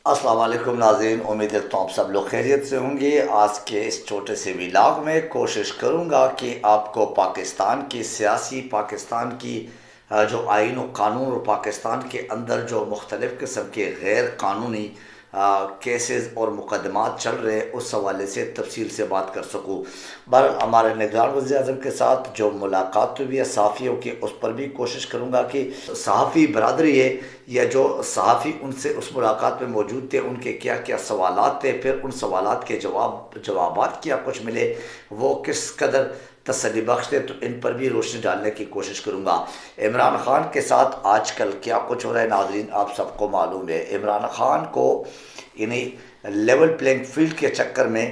السلام علیکم ناظرین، امید ہے تو آپ سب لوگ خیریت سے ہوں گے۔ آج کے اس چھوٹے سے ولاگ میں کوشش کروں گا کہ آپ کو پاکستان کی جو آئین و قانون اور پاکستان کے اندر جو مختلف قسم کے غیر قانونی کیسز اور مقدمات چل رہے اس حوالے سے تفصیل سے بات کر سکوں۔ بہرحال ہمارے نگران وزیر اعظم کے ساتھ جو ملاقات ہوئی ہے صحافیوں کی، اس پر بھی کوشش کروں گا کہ صحافی برادری ہے یا جو صحافی ان سے اس ملاقات میں موجود تھے ان کے کیا کیا سوالات تھے، پھر ان سوالات کے جوابات کیا کچھ ملے، وہ کس قدر تسلی بخش تھے، تو ان پر بھی روشنی ڈالنے کی کوشش کروں گا۔ عمران خان کے ساتھ آج کل کیا کچھ ہو رہا ہے ناظرین، آپ سب کو معلوم ہے۔ عمران خان کو یعنی لیول پلینگ فیلڈ کے چکر میں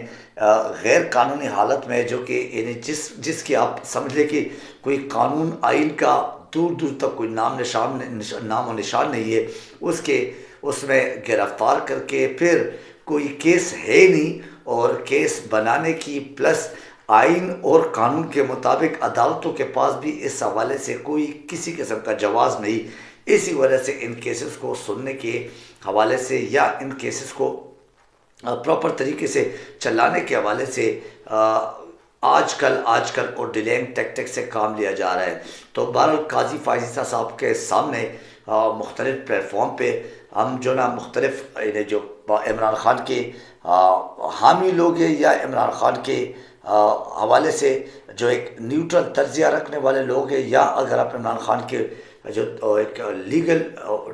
غیر قانونی حالت میں، جو کہ یعنی جس کی آپ سمجھ لیں کہ کوئی قانون آئین کا دور دور تک کوئی نام و نشان نہیں ہے، اس میں گرفتار کر کے پھر کوئی کیس ہے نہیں، اور کیس بنانے کی پلس آئین اور قانون کے مطابق عدالتوں کے پاس بھی اس حوالے سے کوئی کسی قسم کا جواز نہیں۔ اسی وجہ سے ان کیسز کو سننے کے حوالے سے یا ان کیسز کو پراپر طریقے سے چلانے کے حوالے سے آج کل اور ڈیلینگ ٹیکٹک سے کام لیا جا رہا ہے۔ تو بہرحال قاضی فائزہ صاحب کے سامنے مختلف پلیٹ فارم پہ ہم جو نا مختلف جو عمران خان کے حامی لوگ ہیں یا عمران خان کے حوالے سے جو ایک نیوٹرل تجزیہ رکھنے والے لوگ ہیں، یا اگر آپ عمران خان کے جو ایک لیگل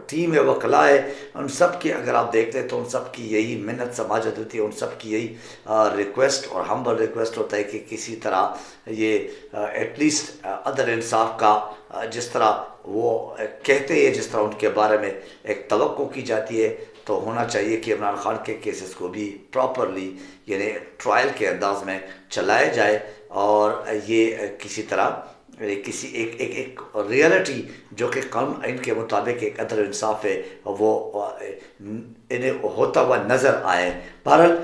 ٹیم ہے، وکلاء ہے، ان سب کی اگر آپ دیکھتے ہیں تو ان سب کی یہی منت سماجت ہوتی ہے، ان سب کی یہی ریکویسٹ اور ہمبل ریکویسٹ ہوتا ہے کہ کسی طرح یہ ایٹ لیسٹ عدل انصاف کا جس طرح وہ کہتے ہیں، جس طرح ان کے بارے میں ایک توقع کی جاتی ہے، تو ہونا چاہیے کہ عمران خان کے کیسز کو بھی پراپرلی یعنی ٹرائل کے انداز میں چلایا جائے، اور یہ کسی طرح کسی ایک ریئلٹی جو کہ قانون آئین کے مطابق ایک عدل انصاف ہے وہ انہیں ہوتا ہوا نظر آئے۔ بہرحال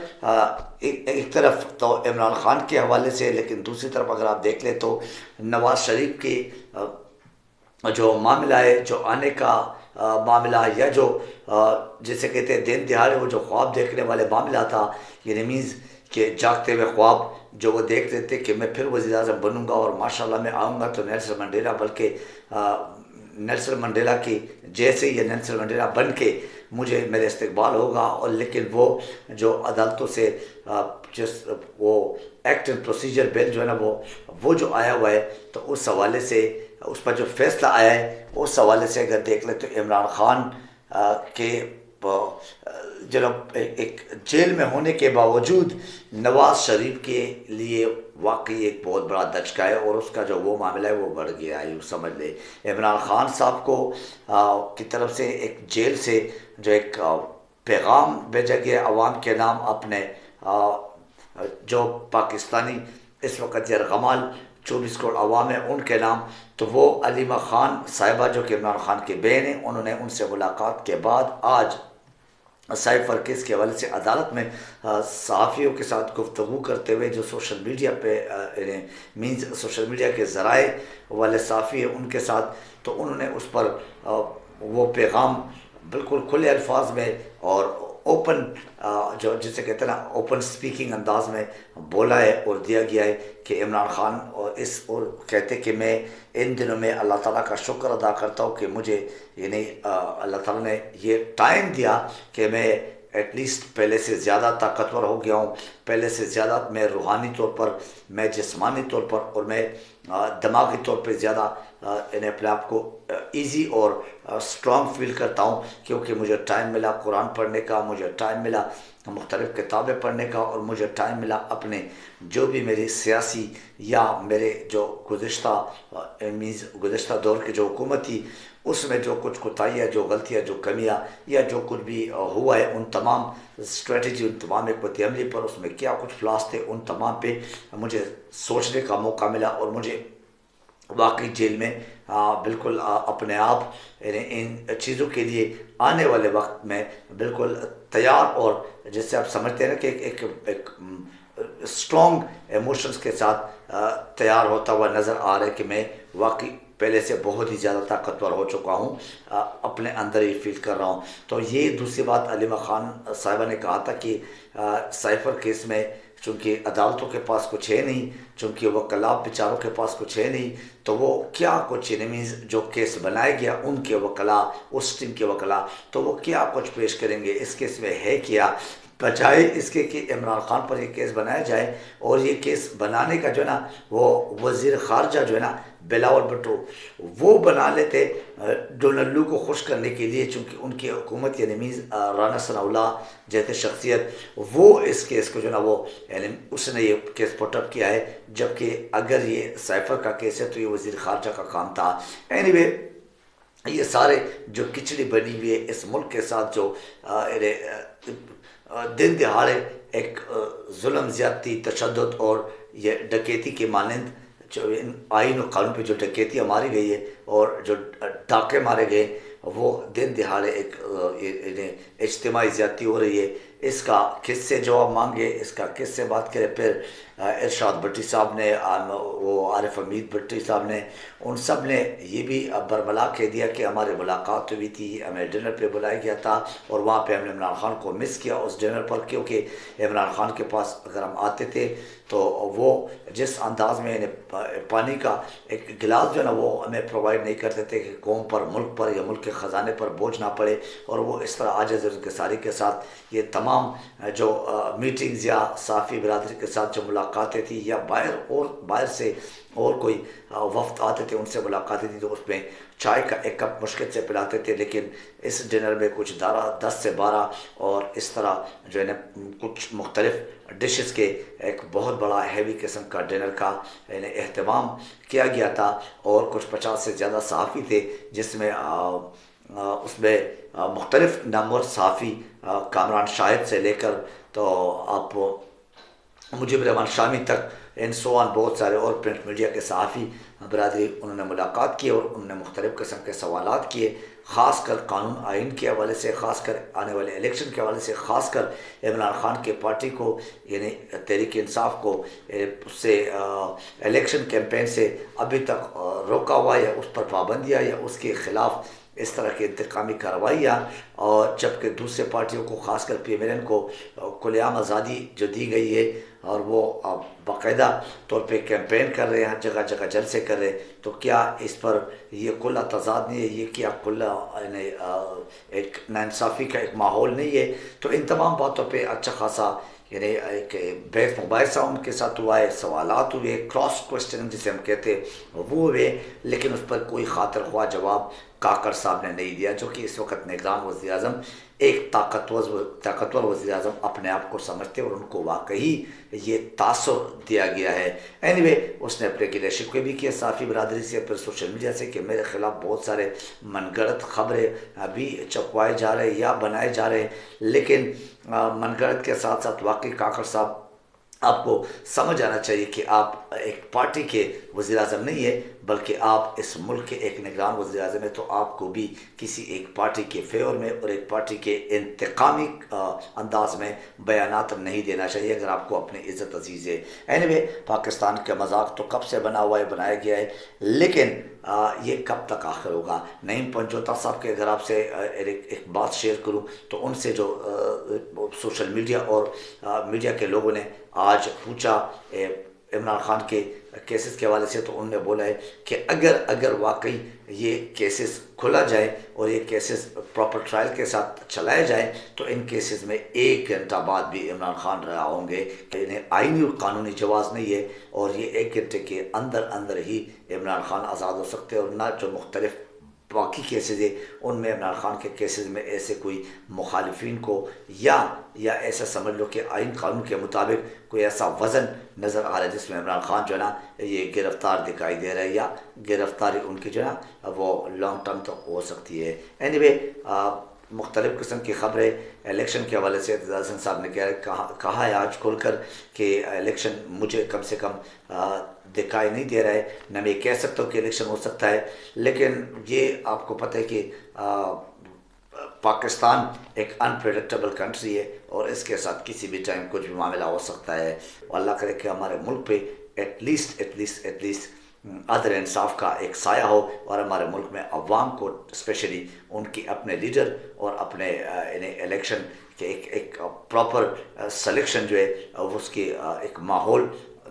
ایک طرف تو عمران خان کے حوالے سے، لیکن دوسری طرف اگر آپ دیکھ لیں تو نواز شریف کی جو معاملہ ہے، جو آنے کا معاملہ، یا جو جسے کہتے ہیں دین دہاڑے وہ جو خواب دیکھنے والے معاملہ تھا، یعنی مینز کہ جاگتے ہوئے خواب جو وہ دیکھ رہے تھے کہ میں پھر وزیر اعظم بنوں گا، اور ماشاءاللہ میں آؤں گا تو نیلسن منڈیلا بلکہ نیلسن منڈیلا کی جیسے یا نیلسن منڈیلا بن کے مجھے میرے استقبال ہوگا، اور لیکن وہ جو عدالتوں سے وہ ایکٹ اینڈ پروسیجر بل جو ہے نا وہ جو آیا ہوا ہے، تو اس حوالے سے اس پر جو فیصلہ آیا ہے اس حوالے سے اگر دیکھ لیں تو عمران خان کے جناب ایک جیل میں ہونے کے باوجود نواز شریف کے لیے واقعی ایک بہت بڑا دھچکا ہے، اور اس کا جو وہ معاملہ ہے وہ بڑھ گیا ہے۔ سمجھ لے عمران خان صاحب کو کی طرف سے ایک جیل سے جو ایک پیغام بھیجا گیا عوام کے نام، اپنے جو پاکستانی اس وقت یرغمال 24 کروڑ عوام ہیں ان کے نام، تو وہ علیمہ خان صاحبہ جو کہ عمران خان کے بہن ہیں، انہوں نے ان سے ملاقات کے بعد آج سائفر کیس کے حوالے سے عدالت میں صحافیوں کے ساتھ گفتگو کرتے ہوئے جو سوشل میڈیا پہ مینز سوشل میڈیا کے ذرائع والے صحافی ہیں ان کے ساتھ، تو انہوں نے اس پر وہ پیغام بالکل کھلے الفاظ میں اور اوپن جو جسے کہتے ہیں نا اوپن سپیکنگ انداز میں بولا ہے اور دیا گیا ہے کہ عمران خان اور کہتے کہ میں ان دنوں میں اللہ تعالیٰ کا شکر ادا کرتا ہوں کہ مجھے یعنی اللہ تعالیٰ نے یہ ٹائم دیا کہ میں ایٹ لیسٹ پہلے سے زیادہ طاقتور ہو گیا ہوں، پہلے سے زیادہ میں روحانی طور پر، میں جسمانی طور پر، اور میں دماغی طور پہ زیادہ انہیں اپنے آپ کو ایزی اور اسٹرانگ فیل کرتا ہوں، کیونکہ مجھے ٹائم ملا قرآن پڑھنے کا، مجھے ٹائم ملا مختلف کتابیں پڑھنے کا، اور مجھے ٹائم ملا اپنے جو بھی میری سیاسی یا میرے جو گزشتہ دور کی جو حکومت تھی اس میں جو کچھ کوتاہیاں، جو غلطیاں، جو کمیاں یا جو کچھ بھی ہوا ہے، ان تمام اسٹریٹجی، ان تمام حکمت عملی پر اس میں کیا کچھ فلاس تھے، ان تمام پہ مجھے سوچنے کا موقع ملا، اور مجھے واقعی جیل میں بالکل اپنے آپ ان چیزوں کے لیے آنے والے وقت میں بالکل تیار، اور جس سے آپ سمجھتے ہیں نا کہ ایک اسٹرانگ ایموشنز کے ساتھ تیار ہوتا ہوا نظر آ رہا ہے کہ میں واقعی پہلے سے بہت ہی زیادہ طاقتور ہو چکا ہوں، اپنے اندر ہی فیل کر رہا ہوں۔ تو یہ دوسری بات علیمہ خان صاحبہ نے کہا تھا کہ سائفر کیس میں چونکہ عدالتوں کے پاس کچھ ہے نہیں، چونکہ وکلاء بیچاروں کے پاس کچھ ہے نہیں، تو وہ کیا کچھ مینز جو کیس بنایا گیا ان کے وکلاء، اس ٹیم کے وکلاء، تو وہ کیا کچھ پیش کریں گے اس کیس میں ہے کیا، بجائے اس کے کہ عمران خان پر یہ کیس بنایا جائے۔ اور یہ کیس بنانے کا جو ہے نا وہ وزیر خارجہ جو ہے نا بلاول بھٹو وہ بنا لیتے ڈونلڈ لو کو خوش کرنے کے لیے، چونکہ ان کی حکومت یعنی مینز رانا ثناء اللہ جیسے شخصیت وہ اس کیس کو جو ہے نا وہ یعنی اس نے یہ کیس پٹ اپ کیا ہے، جبکہ اگر یہ سائفر کا کیس ہے تو یہ وزیر خارجہ کا کام تھا۔ اینی وے یہ سارے جو کچڑی بنی ہوئی ہے اس ملک کے ساتھ، جو دن دہاڑے ایک ظلم، زیادتی، تشدد اور یہ ڈکیتی کے مانند جو آئین و قانون پہ جو ڈکیتیاں ماری گئی ہے اور جو ڈاکے مارے گئے، وہ دن دہاڑے ایک اجتماعی زیادتی ہو رہی ہے۔ اس کا کس سے جواب مانگے، اس کا کس سے بات کرے؟ پھر ارشاد بھٹی صاحب نے، وہ عارف حمید بھٹی صاحب نے، ان سب نے یہ بھی برملا کہہ دیا کہ ہماری ملاقات ہوئی تھی، ہمیں ڈنر پہ بلایا گیا تھا اور وہاں پہ ہم نے عمران خان کو مس کیا اس ڈنر پر، کیونکہ عمران خان کے پاس اگر ہم آتے تھے تو وہ جس انداز میں پانی کا ایک گلاس جو ہے نا وہ ہمیں پرووائڈ نہیں کرتے تھے کہ قوم پر، ملک پر یا ملک کے خزانے پر بوجھ نہ پڑے، اور وہ اس طرح عاجز انکساری کے ساتھ یہ تمام جو میٹنگز یا صحافی برادری کے ساتھ جو ملاقاتیں تھیں یا باہر سے اور کوئی وفد آتے تھے ان سے ملاقاتیں تھیں، تو اس میں چائے کا ایک کپ مشکل سے پلاتے تھے، لیکن اس ڈنر میں کچھ 10 سے 12 اور اس طرح جو ہے نا کچھ مختلف ڈشز کے ایک بہت بڑا ہیوی قسم کا ڈنر کا یعنی اہتمام کیا گیا تھا، اور کچھ 50 سے زیادہ صحافی تھے، جس میں اس میں مختلف نامور صحافی کامران شاہد سے لے کر تو آپ مجیب الرحمان شامی تک ان سوان بہت سارے اور پرنٹ میڈیا کے صحافی برادری انہوں نے ملاقات کی اور انہوں نے مختلف قسم کے سوالات کیے، خاص کر قانون آئین کے حوالے سے، خاص کر آنے والے الیکشن کے حوالے سے، خاص کر عمران خان کے پارٹی کو یعنی تحریک انصاف کو اس سے الیکشن کیمپین سے ابھی تک روکا ہوا یا اس پر پابندیاں یا اس کے خلاف اس طرح کی انتقامی کارروائیاں، اور جبکہ دوسرے پارٹیوں کو خاص کر پی ایم ایل این کو کھلے عام آزادی جو دی گئی ہے اور وہ باقاعدہ طور پہ کیمپین کر رہے ہیں، جگہ جگہ جلسے کر رہے ہیں، تو کیا اس پر یہ کھلا تضاد نہیں ہے؟ یہ کیا کھلا ایک ناانصافی کا ایک ماحول نہیں ہے؟ تو ان تمام باتوں پہ اچھا خاصا یعنی ایک بحث مباحثہ ان کے ساتھ ہوا ہے، سوالات ہوئے، کراس کوشچننگ جسے ہم کہتے ہیں وہ ہوئے، لیکن اس پر کوئی خاطر خواہ جواب کاکڑ صاحب نے نہیں دیا، جو کہ اس وقت نگران وزیر اعظم ایک طاقتور وزیر اعظم اپنے آپ کو سمجھتے اور ان کو واقعی یہ تاثر دیا گیا ہے۔ اینی وے اس نے اپنے گلے شکوے بھی کیے صحافی برادری سے، پھر سوشل میڈیا سے، کہ میرے خلاف بہت سارے من گڑت خبریں ابھی چھپوائے جا رہے یا بنائے جا رہے، لیکن من گڑت کے ساتھ ساتھ واقعی کاکڑ صاحب آپ کو سمجھ آنا چاہیے کہ آپ ایک پارٹی کے وزیر اعظم نہیں ہے، بلکہ آپ اس ملک کے ایک نگران وزیر اعظم ہے، تو آپ کو بھی کسی ایک پارٹی کے فیور میں اور ایک پارٹی کے انتقامی انداز میں بیانات نہیں دینا چاہیے اگر آپ کو اپنی عزت عزیز ہے۔ اینی وے پاکستان کا مذاق تو کب سے بنا ہوا ہے، بنایا گیا ہے، لیکن یہ کب تک آخر ہوگا؟ نعیم پنجوتا صاحب کے اگر آپ سے ایک بات شیئر کروں تو ان سے جو سوشل میڈیا اور میڈیا کے لوگوں نے آج پوچھا عمران خان کے کیسز کے حوالے سے، تو انہوں نے بولا ہے کہ اگر واقعی یہ کیسز کھلا جائے اور یہ کیسز پراپر ٹرائل کے ساتھ چلائے جائیں تو ان کیسز میں 1 گھنٹہ بعد بھی عمران خان رہا ہوں گے، انہیں آئینی اور قانونی جواز نہیں ہے، اور یہ 1 گھنٹے کے اندر ہی عمران خان آزاد ہو سکتے ہیں، اور نہ جو مختلف باقی کیسز ہیں ان میں عمران خان کے کیسز میں ایسے کوئی مخالفین کو یا ایسا سمجھ لو کہ آئین قانون کے مطابق کوئی ایسا وزن نظر آ رہا ہے جس میں عمران خان جو ہے نا یہ گرفتار دکھائی دے رہا ہے، یا گرفتاری ان کی جو ہے نا وہ لانگ ٹرم تک ہو سکتی ہے۔ اینی وے مختلف قسم کی خبریں الیکشن کے حوالے سے اعتزاز حسن صاحب نے کہا ہے آج کھول کر کہ الیکشن مجھے کم سے کم دکھائی نہیں دے رہا ہے، نہ میں کہہ سکتا ہوں کہ الیکشن ہو سکتا ہے، لیکن یہ آپ کو پتہ ہے کہ پاکستان ایک انپریڈکٹیبل کنٹری ہے اور اس کے ساتھ کسی بھی ٹائم کچھ بھی معاملہ ہو سکتا ہے، اور اللہ کرے کہ ہمارے ملک پہ ایٹ لیسٹ عدل انصاف کا ایک سایہ ہو، اور ہمارے ملک میں عوام کو اسپیشلی ان کی اپنے لیڈر اور اپنے انہیں الیکشن کے ایک پراپر سلیکشن جو ہے اس کی ایک ماحول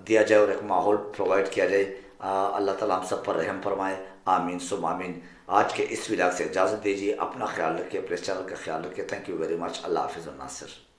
دیا جائے اور ایک ماحول پرووائڈ کیا جائے۔ اللہ تعالیٰ ہم سب پر رحم فرمائے، آمین ثم آمین۔ آج کے اس ولاگ سے اجازت دیجیے، اپنا خیال رکھیے، اپنے چینل کا خیال رکھیے۔ تھینک یو ویری مچ، اللہ حافظ الناصر۔